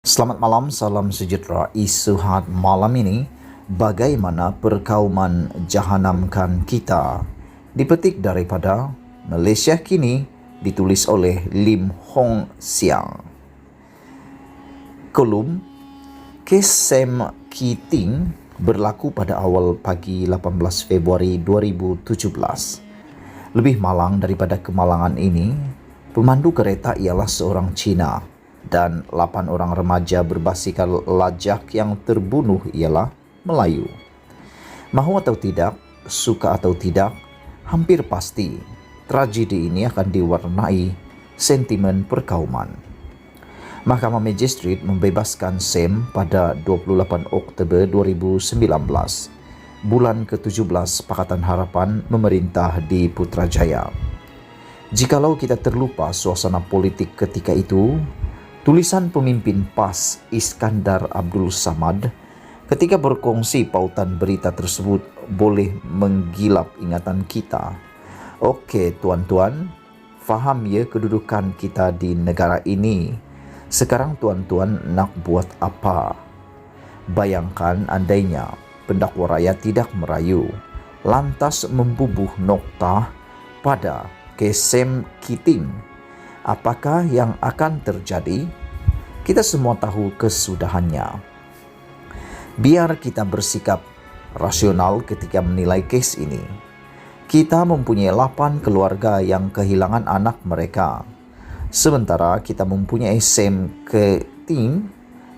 Selamat malam, salam sejahtera. Isu had malam ini, bagaimana perkauman jahanamkan kita, dipetik daripada Malaysia Kini, ditulis oleh Lim Hong Siang. Kolom, kes Sam Keating berlaku pada awal pagi 18 Februari 2017. Lebih malang daripada kemalangan ini, pemandu kereta ialah seorang Cina dan 8 orang remaja berbasikal lajak yang terbunuh ialah Melayu. Mahu atau tidak, suka atau tidak, hampir pasti tragedi ini akan diwarnai sentimen perkauman. Mahkamah Magistrate membebaskan Sam pada 28 Oktober 2019, bulan ke-17 Pakatan Harapan memerintah di Putrajaya. Jikalau kita terlupa suasana politik ketika itu, tulisan pemimpin PAS Iskandar Abdul Samad ketika berkongsi pautan berita tersebut boleh menggilap ingatan kita. Okey tuan-tuan, faham ya kedudukan kita di negara ini. Sekarang tuan-tuan nak buat apa? Bayangkan andainya pendakwa raya tidak merayu, lantas membubuh nokta pada kes Sam Keating. Apakah yang akan terjadi? Kita semua tahu kesudahannya. Biar kita bersikap rasional ketika menilai kes ini. Kita mempunyai 8 keluarga yang kehilangan anak mereka. Sementara kita mempunyai Sam Keating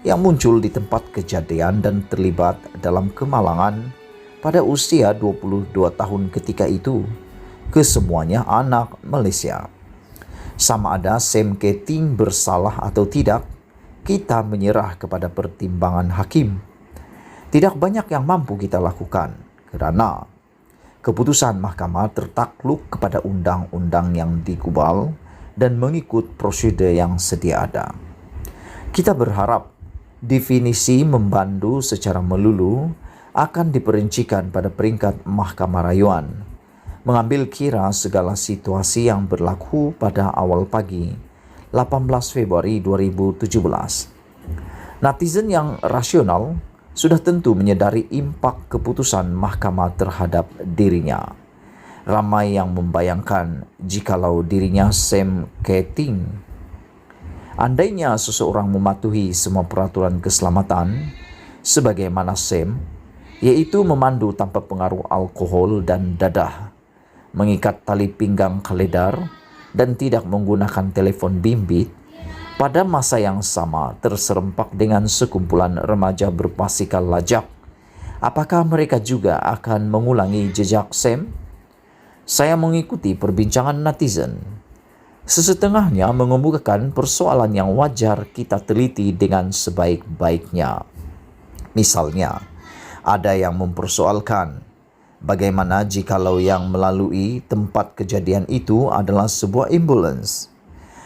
yang muncul di tempat kejadian dan terlibat dalam kemalangan pada usia 22 tahun ketika itu. Kesemuanya anak Malaysia. Sama ada Sam Keating bersalah atau tidak, kita menyerah kepada pertimbangan hakim. Tidak banyak yang mampu kita lakukan kerana keputusan mahkamah tertakluk kepada undang-undang yang digubal dan mengikut prosedur yang sedia ada. Kita berharap definisi membandu secara melulu akan diperincikan pada peringkat mahkamah rayuan, mengambil kira segala situasi yang berlaku pada awal pagi 18 Februari 2017. Netizen yang rasional sudah tentu menyedari impak keputusan mahkamah terhadap dirinya. Ramai yang membayangkan jikalau dirinya Sam Keating. Andainya seseorang mematuhi semua peraturan keselamatan sebagaimana Sam, iaitu memandu tanpa pengaruh alkohol dan dadah, mengikat tali pinggang kaledar dan tidak menggunakan telefon bimbit, pada masa yang sama terserempak dengan sekumpulan remaja berbasikal lajak. Apakah mereka juga akan mengulangi jejak Sam? Saya mengikuti perbincangan netizen. Sesetengahnya mengemukakan persoalan yang wajar kita teliti dengan sebaik-baiknya. Misalnya, ada yang mempersoalkan bagaimana jikalau yang melalui tempat kejadian itu adalah sebuah ambulans.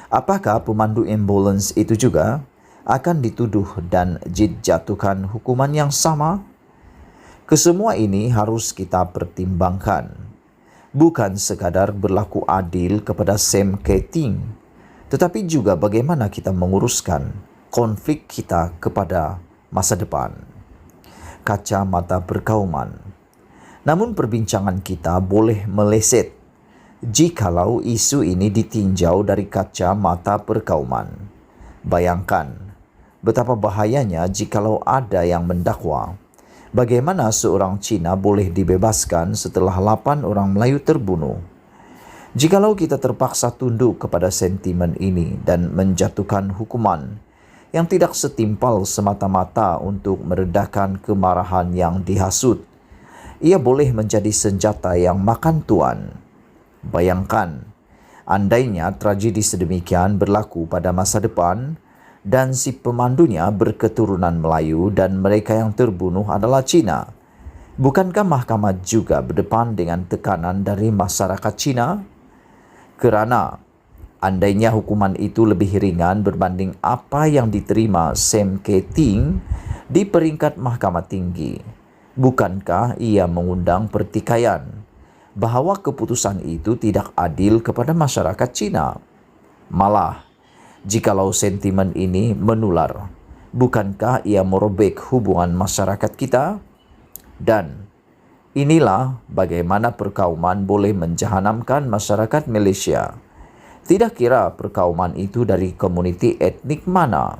Apakah pemandu ambulans itu juga akan dituduh dan dijatuhkan hukuman yang sama? Kesemua ini harus kita pertimbangkan. Bukan sekadar berlaku adil kepada Sam Keating, tetapi juga bagaimana kita menguruskan konflik kita kepada masa depan. Kacamata perkauman. Namun perbincangan kita boleh meleset jikalau isu ini ditinjau dari kacamata perkauman. Bayangkan betapa bahayanya jikalau ada yang mendakwa bagaimana seorang Cina boleh dibebaskan setelah 8 orang Melayu terbunuh. Jikalau kita terpaksa tunduk kepada sentimen ini dan menjatuhkan hukuman yang tidak setimpal semata-mata untuk meredakan kemarahan yang dihasut, ia boleh menjadi senjata yang makan tuan. Bayangkan, andainya tragedi sedemikian berlaku pada masa depan dan si pemandunya berketurunan Melayu dan mereka yang terbunuh adalah Cina. Bukankah mahkamah juga berdepan dengan tekanan dari masyarakat Cina? Kerana andainya hukuman itu lebih ringan berbanding apa yang diterima Sam Keating di peringkat mahkamah tinggi, bukankah ia mengundang pertikaian bahawa keputusan itu tidak adil kepada masyarakat Cina? Malah, jikalau sentimen ini menular Bukankah ia merobek hubungan masyarakat kita? Dan inilah bagaimana perkauman boleh menjahanamkan masyarakat Malaysia. Tidak kira perkauman itu dari komuniti etnik mana.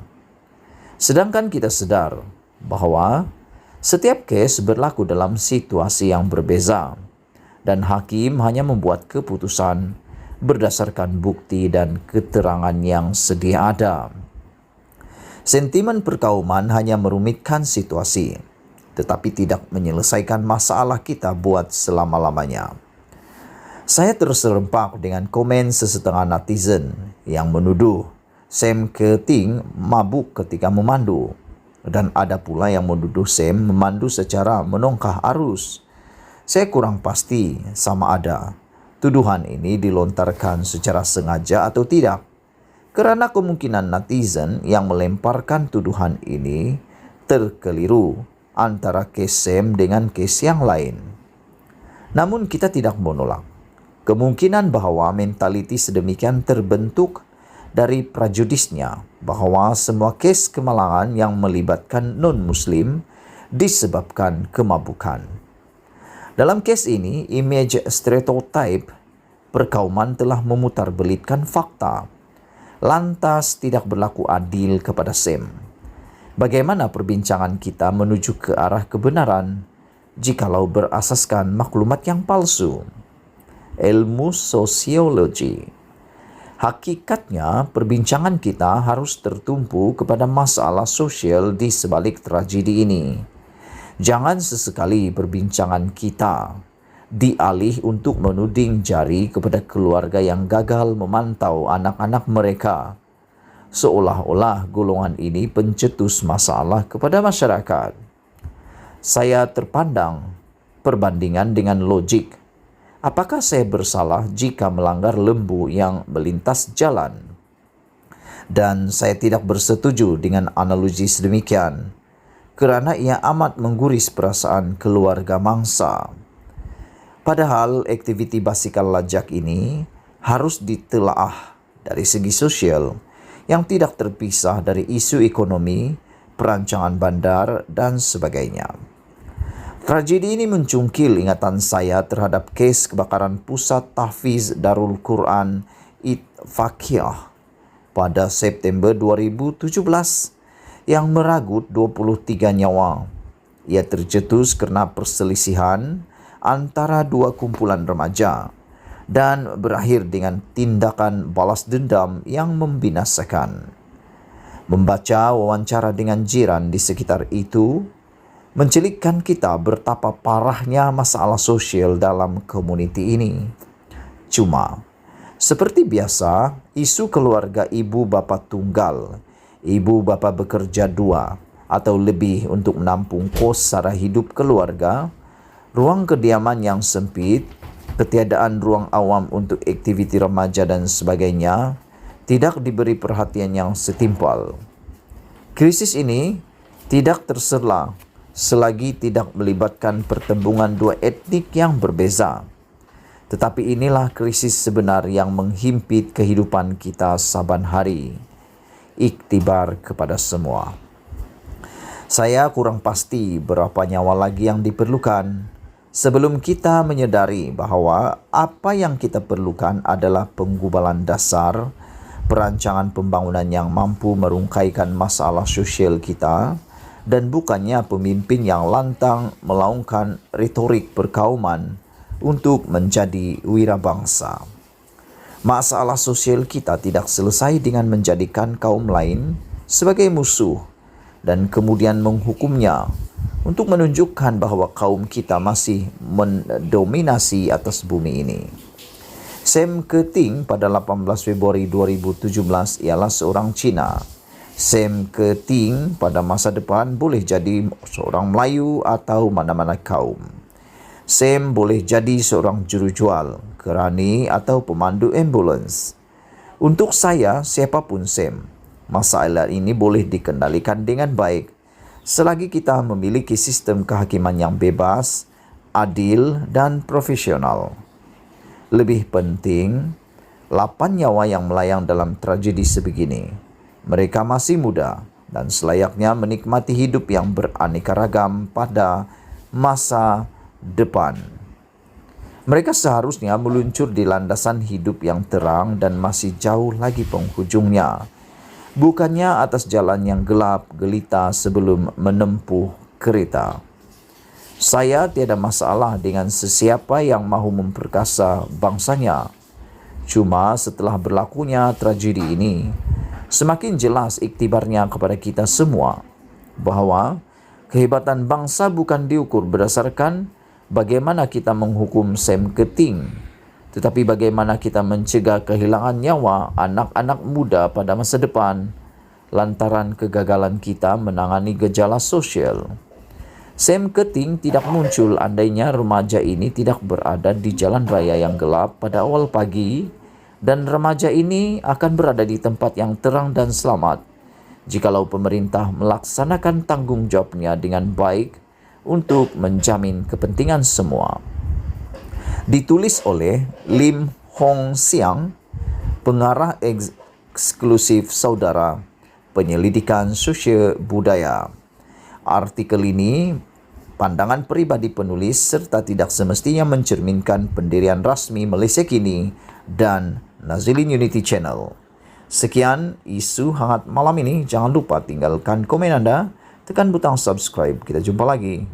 Sedangkan kita sadar bahawa setiap kes berlaku dalam situasi yang berbeza dan hakim hanya membuat keputusan berdasarkan bukti dan keterangan yang sedia ada. Sentimen perkauman hanya merumitkan situasi, tetapi tidak menyelesaikan masalah kita buat selama-lamanya. Saya terserempak dengan komen sesetengah netizen yang menuduh Sam Keating mabuk ketika memandu, dan ada pula yang menuduh Sam memandu secara menongkah arus. Saya kurang pasti sama ada tuduhan ini dilontarkan secara sengaja atau tidak, kerana kemungkinan netizen yang melemparkan tuduhan ini terkeliru antara kes Sam dengan kes yang lain. Namun kita tidak menolak kemungkinan bahawa mentaliti sedemikian terbentuk dari prejudisnya bahawa semua kes kemalangan yang melibatkan non-Muslim disebabkan kemabukan. Dalam kes ini, imej stereotip perkauman telah memutarbelitkan fakta, lantas tidak berlaku adil kepada Sam. Bagaimana perbincangan kita menuju ke arah kebenaran jikalau berasaskan maklumat yang palsu? Ilmu sosiologi. Hakikatnya, perbincangan kita harus tertumpu kepada masalah sosial di sebalik tragedi ini. Jangan sesekali perbincangan kita dialih untuk menuding jari kepada keluarga yang gagal memantau anak-anak mereka, seolah-olah golongan ini pencetus masalah kepada masyarakat. Saya terpandang perbandingan dengan logik. Apakah saya bersalah jika melanggar lembu yang melintas jalan? Dan saya tidak bersetuju dengan analogi sedemikian, kerana ia amat mengguris perasaan keluarga mangsa. Padahal aktiviti basikal lajak ini harus ditelaah dari segi sosial yang tidak terpisah dari isu ekonomi, perancangan bandar dan sebagainya. Tragedi ini mencungkil ingatan saya terhadap kes kebakaran Pusat Tahfiz Darul Quran Itfaqiyah pada September 2017 yang meragut 23 nyawa. Ia tercetus kerana perselisihan antara dua kumpulan remaja dan berakhir dengan tindakan balas dendam yang membinasakan. Membaca wawancara dengan jiran di sekitar itu mencelikkan kita betapa parahnya masalah sosial dalam komuniti ini. Cuma, seperti biasa, isu keluarga ibu bapa tunggal, ibu bapa bekerja dua atau lebih untuk menampung kos sara hidup keluarga, ruang kediaman yang sempit, ketiadaan ruang awam untuk aktiviti remaja dan sebagainya, tidak diberi perhatian yang setimpal. Krisis ini tidak terserlah selagi tidak melibatkan pertembungan dua etnik yang berbeza. Tetapi inilah krisis sebenar yang menghimpit kehidupan kita saban hari. Iktibar kepada semua. Saya kurang pasti berapa nyawa lagi yang diperlukan sebelum kita menyedari bahawa apa yang kita perlukan adalah penggubalan dasar, perancangan pembangunan yang mampu merungkaikan masalah sosial kita, dan bukannya pemimpin yang lantang melaungkan retorik perkauman untuk menjadi wirabangsa. Masalah sosial kita tidak selesai dengan menjadikan kaum lain sebagai musuh dan kemudian menghukumnya untuk menunjukkan bahawa kaum kita masih mendominasi atas bumi ini. Sam Keating pada 18 Februari 2017 ialah seorang Cina. Sam Keating pada masa depan boleh jadi seorang Melayu atau mana-mana kaum. Sam boleh jadi seorang jurujual, kerani atau pemandu ambulans. Untuk saya, siapapun Sam, masalah ini boleh dikendalikan dengan baik selagi kita memiliki sistem kehakiman yang bebas, adil dan profesional. Lebih penting, 8 nyawa yang melayang dalam tragedi sebegini. Mereka masih muda, dan selayaknya menikmati hidup yang beraneka ragam pada masa depan. Mereka seharusnya meluncur di landasan hidup yang terang dan masih jauh lagi penghujungnya, bukannya atas jalan yang gelap gelita sebelum menempuh kereta. Saya tiada masalah dengan sesiapa yang mahu memperkasa bangsanya. Cuma setelah berlakunya tragedi ini, semakin jelas iktibarnya kepada kita semua bahawa kehebatan bangsa bukan diukur berdasarkan bagaimana kita menghukum Sam Keting, tetapi bagaimana kita mencegah kehilangan nyawa anak-anak muda pada masa depan lantaran kegagalan kita menangani gejala sosial. Sam Keting tidak muncul andainya remaja ini tidak berada di jalan raya yang gelap pada awal pagi, dan remaja ini akan berada di tempat yang terang dan selamat jikalau pemerintah melaksanakan tanggungjawabnya dengan baik untuk menjamin kepentingan semua. Ditulis oleh Lim Hong Siang, pengarah eksklusif Saudara Penyelidikan Sosial Budaya. Artikel ini pandangan peribadi penulis serta tidak semestinya mencerminkan pendirian rasmi Malaysia Kini dan Nazilin Unity Channel. Sekian isu hangat malam ini. Jangan lupa tinggalkan komen anda, tekan butang subscribe. Kita jumpa lagi.